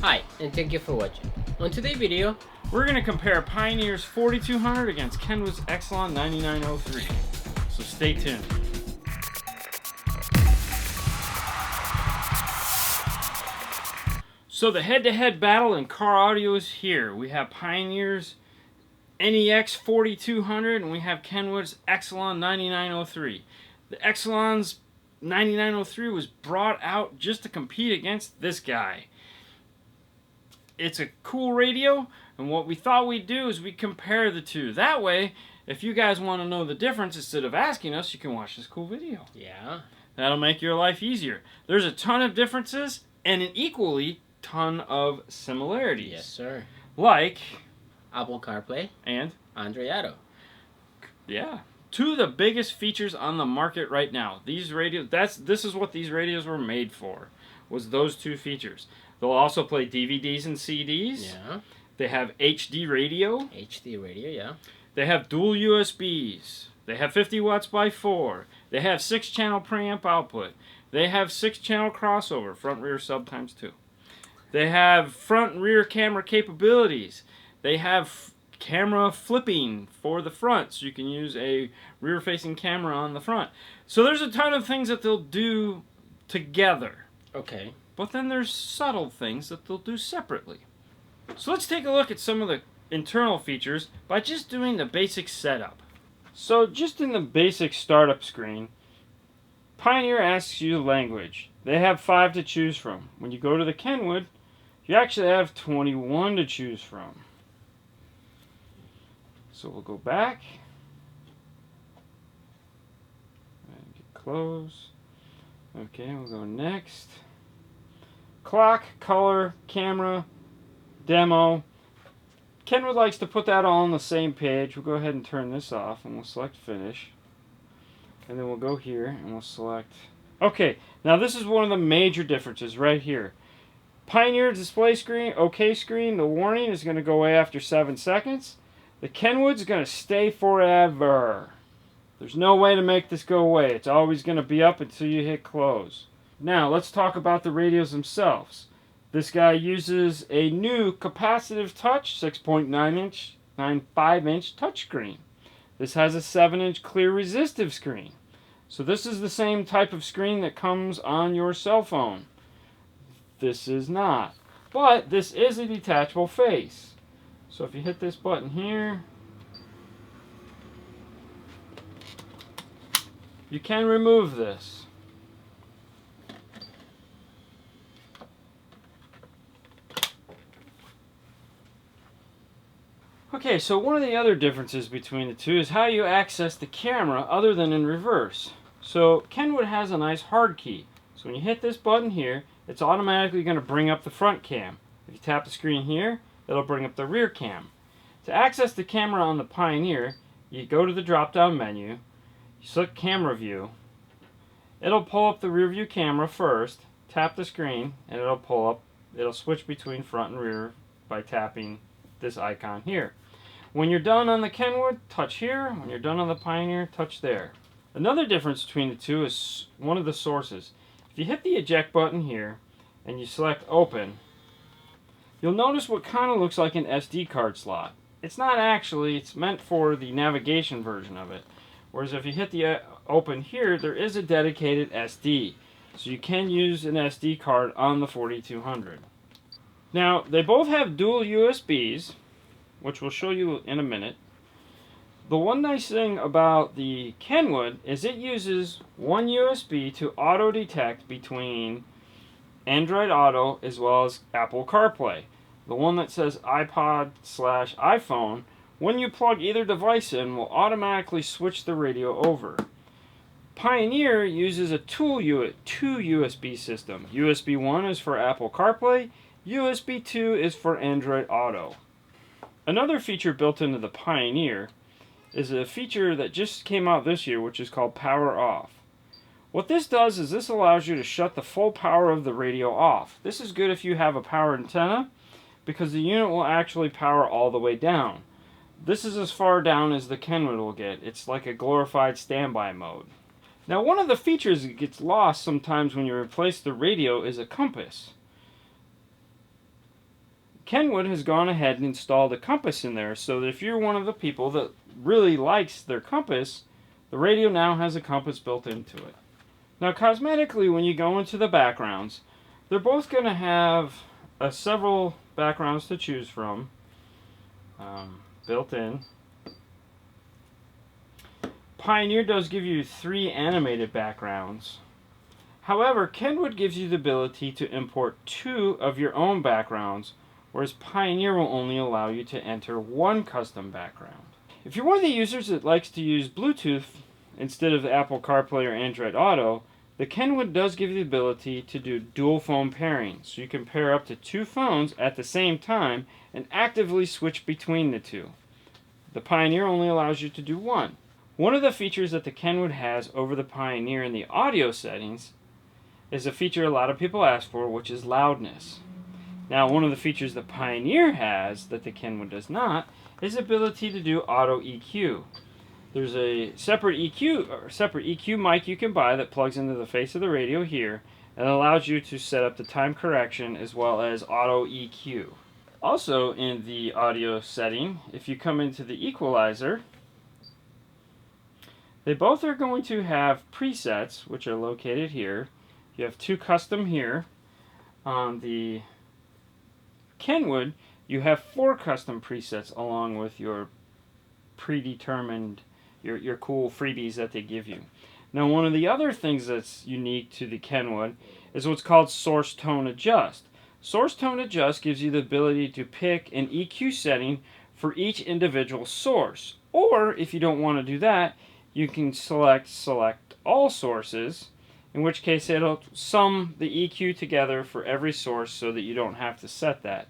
Hi, and thank you for watching. On today's video, we're going to compare Pioneer's 4200 against Kenwood's Exclon 9903. So stay tuned. So the head-to-head battle in car audio is here. We have Pioneer's NEX 4200 and we have Kenwood's Exclon 9903. The Exclon's 9903 was brought out just to compete against this guy. It's a cool radio, and what we thought we'd do is we compare the two. That way, if you guys want to know the difference, instead of asking us, you can watch this cool video. Yeah. That'll make your life easier. There's a ton of differences and an equally ton of similarities. Yes, sir. Like Apple CarPlay and Android Auto. Yeah. Two of the biggest features on the market right now. These radios, this is what these radios were made for, was those two features. They'll also play DVDs and CDs. Yeah. They have HD radio. HD radio, yeah. They have dual USBs. They have 50 watts by 4. They have 6-channel preamp output. They have 6-channel crossover, front rear sub times 2. They have front and rear camera capabilities. They have camera flipping for the front, so you can use a rear-facing camera on the front. So there's a ton of things that they'll do together. Okay. But then there's subtle things that they'll do separately. So let's take a look at some of the internal features by just doing the basic setup. So just in the basic startup screen, Pioneer asks you language. They have 5 to choose from. When you go to the Kenwood, you actually have 21 to choose from. So we'll go back and get close. Okay, we'll go next. Clock, color, camera, demo. Kenwood likes to put that all on the same page. We'll go ahead and turn this off and we'll select finish. And then we'll go here and we'll select. Okay, now this is one of the major differences right here. Pioneer display screen, OK screen, the warning is going to go away after 7 seconds. The Kenwood's going to stay forever. There's no way to make this go away. It's always going to be up until you hit close. Now, let's talk about the radios themselves. This guy uses a new capacitive touch 6.9-inch, 9.5-inch touchscreen. This has a 7-inch clear resistive screen. So this is the same type of screen that comes on your cell phone. This is not. But this is a detachable face. So if you hit this button here, you can remove this. Okay, so one of the other differences between the two is how you access the camera other than in reverse. So Kenwood has a nice hard key. So when you hit this button here, it's automatically going to bring up the front cam. If you tap the screen here, it'll bring up the rear cam. To access the camera on the Pioneer, you go to the drop-down menu, you select camera view. It'll pull up the rear view camera first, tap the screen, and it'll switch between front and rear by tapping this icon here. When you're done on the Kenwood, touch here. When you're done on the Pioneer, touch there. Another difference between the two is one of the sources. If you hit the eject button here and you select open, you'll notice what kind of looks like an SD card slot. It's not actually, it's meant for the navigation version of it. Whereas if you hit the open here, there is a dedicated SD. So you can use an SD card on the 4200. Now, they both have dual USBs, which we'll show you in a minute. The one nice thing about the Kenwood is it uses one USB to auto-detect between Android Auto as well as Apple CarPlay. The one that says iPod/iPhone, when you plug either device in, will automatically switch the radio over. Pioneer uses a two USB system. USB 1 is for Apple CarPlay, USB 2 is for Android Auto. Another feature built into the Pioneer is a feature that just came out this year, which is called Power Off. What this does is this allows you to shut the full power of the radio off. This is good if you have a power antenna, because the unit will actually power all the way down. This is as far down as the Kenwood will get. It's like a glorified standby mode. Now, one of the features that gets lost sometimes when you replace the radio is a compass. Kenwood has gone ahead and installed a compass in there, so that if you're one of the people that really likes their compass, the radio now has a compass built into it. Now cosmetically, when you go into the backgrounds, they're both going to have several backgrounds to choose from built in. Pioneer does give you 3 animated backgrounds. However, Kenwood gives you the ability to import 2 of your own backgrounds, whereas Pioneer will only allow you to enter 1 custom background. If you're one of the users that likes to use Bluetooth instead of Apple CarPlay or Android Auto, the Kenwood does give you the ability to do dual phone pairing, so you can pair up to 2 phones at the same time and actively switch between the 2. The Pioneer only allows you to do 1. One of the features that the Kenwood has over the Pioneer in the audio settings is a feature a lot of people ask for, which is loudness. Now, one of the features that Pioneer has that the Kenwood does not is the ability to do auto EQ. There's a separate EQ mic you can buy that plugs into the face of the radio here and allows you to set up the time correction as well as auto EQ. Also in the audio setting, if you come into the equalizer, they both are going to have presets, which are located here. You have 2 custom here. On the Kenwood, you have 4 custom presets along with your predetermined, your cool freebies that they give you. Now, one of the other things that's unique to the Kenwood is what's called Source Tone Adjust. Source Tone Adjust gives you the ability to pick an EQ setting for each individual source. Or, if you don't want to do that, you can select all sources, in which case it'll sum the EQ together for every source so that you don't have to set that.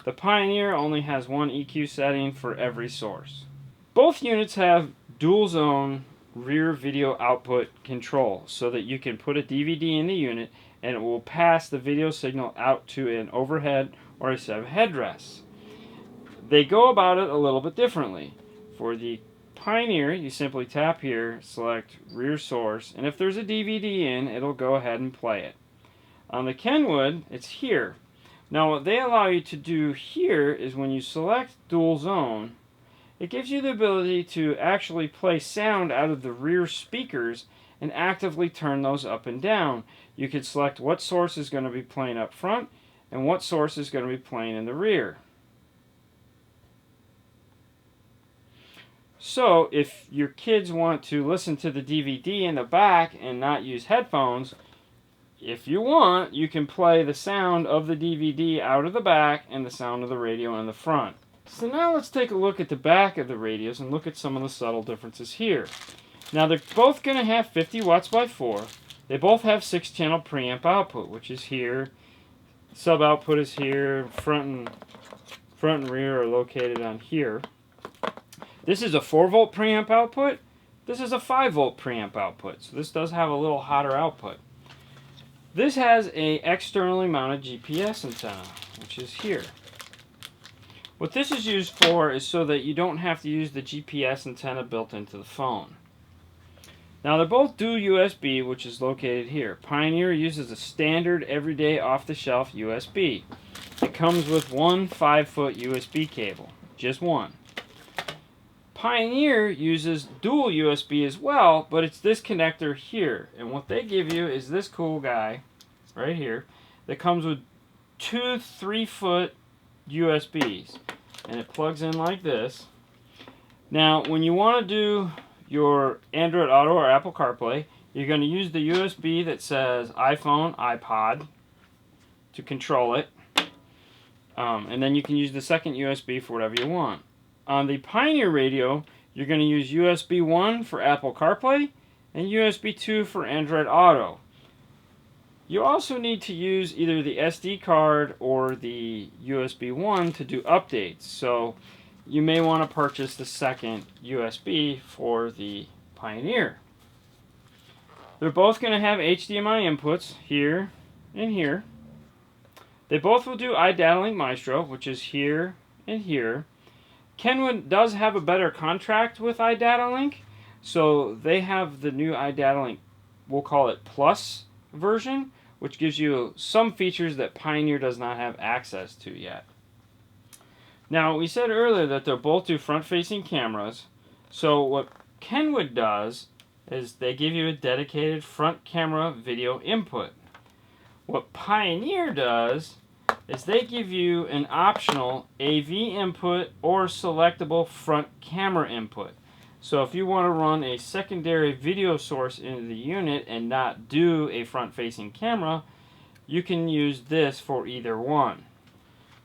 The Pioneer only has 1 EQ setting for every source. Both units have dual zone rear video output control so that you can put a DVD in the unit and it will pass the video signal out to an overhead or a set of headrests. They go about it a little bit differently. For the Pioneer, you simply tap here, select rear source, and if there's a DVD in, it'll go ahead and play it. On the Kenwood, it's here. Now what they allow you to do here is when you select dual zone, it gives you the ability to actually play sound out of the rear speakers and actively turn those up and down. You can select what source is going to be playing up front and what source is going to be playing in the rear. So if your kids want to listen to the DVD in the back and not use headphones, if you want, you can play the sound of the DVD out of the back and the sound of the radio in the front. So now let's take a look at the back of the radios and look at some of the subtle differences here. Now they're both going to have 50 watts by 4. They both have 6-channel preamp output, which is here. Sub output is here. Front and rear are located on here. This is a 4-volt preamp output. This is a 5-volt preamp output. So this does have a little hotter output. This has an externally mounted GPS antenna, which is here. What this is used for is so that you don't have to use the GPS antenna built into the phone. Now they're both dual USB, which is located here. Pioneer uses a standard everyday off-the-shelf USB. It comes with one 5-foot USB cable, just one. Pioneer uses dual USB as well, but it's this connector here. And what they give you is this cool guy right here that comes with two 3-foot USBs. And it plugs in like this. Now, when you want to do your Android Auto or Apple CarPlay, you're going to use the USB that says iPhone, iPod to control it. And then you can use the second USB for whatever you want. On the Pioneer radio, you're going to use USB 1 for Apple CarPlay and USB 2 for Android Auto. You also need to use either the SD card or the USB 1 to do updates. So you may want to purchase the second USB for the Pioneer. They're both going to have HDMI inputs here and here. They both will do iData-Link Maestro, which is here and here. Kenwood does have a better contract with iData-Link, so they have the new iData-Link, we'll call it Plus version, which gives you some features that Pioneer does not have access to yet. Now, we said earlier that they're both do front-facing cameras. So what Kenwood does is they give you a dedicated front camera video input. What Pioneer does is they give you an optional AV input or selectable front camera input. So if you want to run a secondary video source into the unit and not do a front-facing camera, you can use this for either one.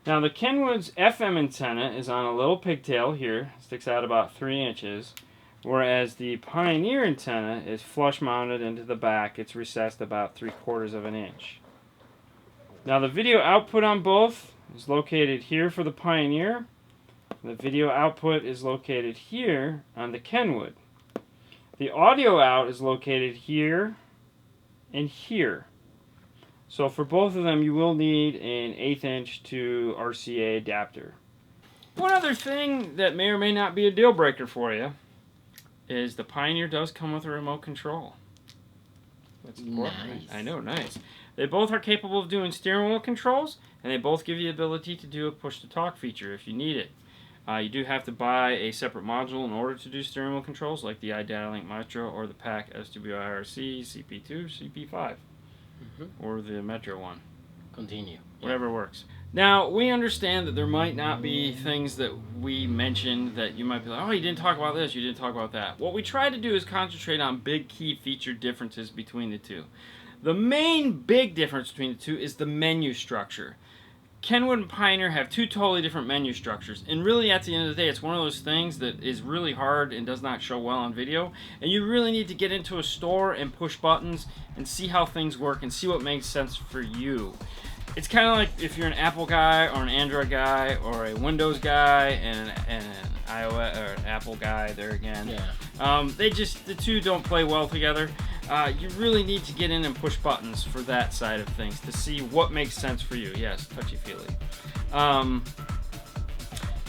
Now the Kenwood's FM antenna is on a little pigtail here, sticks out about 3 inches, whereas the Pioneer antenna is flush mounted into the back. It's recessed about 3/4 of an inch. Now the video output on both is located here for the Pioneer. The video output is located here on the Kenwood. The audio out is located here and here. So for both of them, you will need an 1/8 inch to RCA adapter. One other thing that may or may not be a deal breaker for you is the Pioneer does come with a remote control. That's important. Nice. I know, nice. They both are capable of doing steering wheel controls, and they both give you the ability to do a push-to-talk feature if you need it. You do have to buy a separate module in order to do steering wheel controls, like the iDialink Metro or the PAC SWIRC CP2, CP5. Or the Metro one. Continue. Whatever works. Now, we understand that there might not be things that we mentioned that you might be like, oh, you didn't talk about this, you didn't talk about that. What we try to do is concentrate on big key feature differences between the two. The main big difference between the two is the menu structure. Kenwood and Pioneer have two totally different menu structures, and really at the end of the day it's one of those things that is really hard and does not show well on video, and you really need to get into a store and push buttons and see how things work and see what makes sense for you. It's kind of like if you're an Apple guy or an Android guy or a Windows guy and an iOS or an Apple guy there again. Yeah. The two don't play well together. You really need to get in and push buttons for that side of things to see what makes sense for you. Yes, touchy-feely.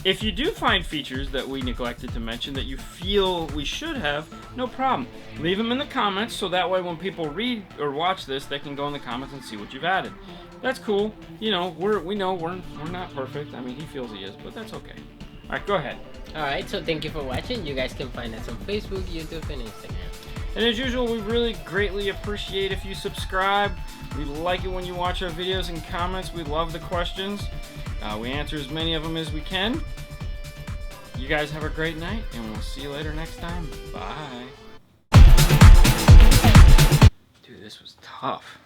If you do find features that we neglected to mention that you feel we should have, no problem. Leave them in the comments so that way when people read or watch this, they can go in the comments and see what you've added. That's cool. You know, we know we're not perfect. I mean, he feels he is, but that's okay. All right, go ahead. Alright, so thank you for watching. You guys can find us on Facebook, YouTube, and Instagram. And as usual, we really greatly appreciate if you subscribe. We like it when you watch our videos and comments. We love the questions. We answer as many of them as we can. You guys have a great night, and we'll see you later next time. Bye. Dude, this was tough.